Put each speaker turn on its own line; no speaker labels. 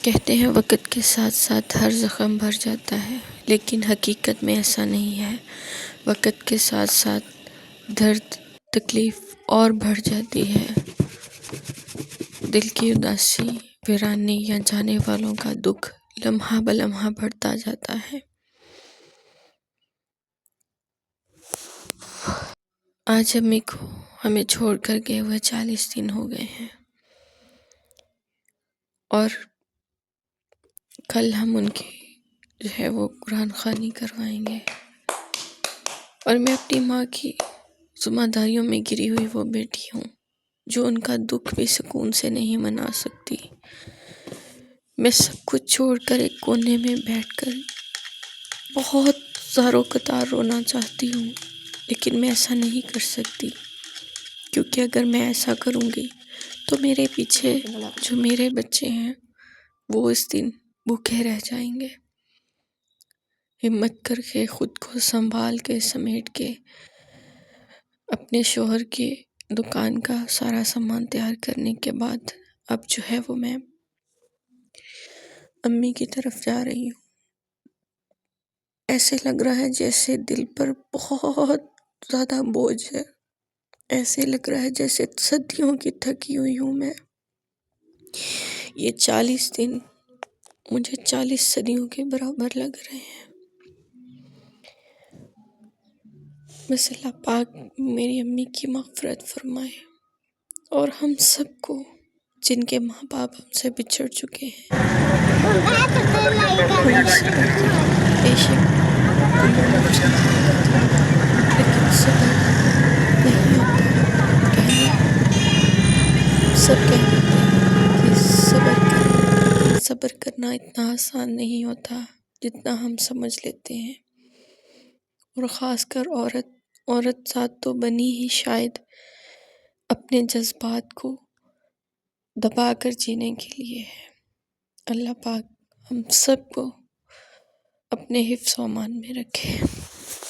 کہتے ہیں وقت کے ساتھ ساتھ ہر زخم بھر جاتا ہے، لیکن حقیقت میں ایسا نہیں ہے۔ وقت کے ساتھ ساتھ درد، تکلیف اور بڑھ جاتی ہے۔ دل کی اداسی، ویرانی یا جانے والوں کا دکھ لمحہ بلمحہ بڑھتا جاتا ہے۔ آج امی کو ہمیں چھوڑ کر گئے ہوئے 40 دن ہو گئے ہیں، اور کل ہم ان کی وہ قرآن خوانی کروائیں گے، اور میں اپنی ماں کی ذمہ داریوں میں گری ہوئی وہ بیٹی ہوں جو ان کا دکھ بھی سکون سے نہیں منا سکتی۔ میں سب کچھ چھوڑ کر ایک کونے میں بیٹھ کر بہت زاروں قطار رونا چاہتی ہوں، لیکن میں ایسا نہیں کر سکتی، کیونکہ اگر میں ایسا کروں گی تو میرے پیچھے جو میرے بچے ہیں وہ اس دن بھوکے رہ جائیں گے۔ ہمت کر کے خود کو سنبھال کے سمیٹ کے اپنے شوہر کی دکان کا سارا سامان تیار کرنے کے بعد اب وہ میں امی کی طرف جا رہی ہوں۔ ایسے لگ رہا ہے جیسے دل پر بہت زیادہ بوجھ ہے، ایسے لگ رہا ہے جیسے صدیوں کی تھکی ہوئی ہوں میں۔ یہ 40 دن مجھے 40 صدیوں کے برابر لگ رہے ہیں۔ بس اللہ پاک میری امی کی مغفرت فرمائے، اور ہم سب کو جن کے ماں باپ ہم سے بچھڑ چکے ہیں، بے شک دنیا میں لیکن صبر نہیں ہوتا۔ سب کہہ دیتے ہیں کہ صبر کریں، لیکن صبر کرنا اتنا آسان نہیں ہوتا جتنا ہم سمجھ لیتے ہیں، اور خاص کر عورت ذات تو بنی ہی شاید اپنے جذبات کو دبا کر جینے کے لیے ہے۔ اللہ پاک ہم سب کو اپنے حفظ و امان میں رکھے۔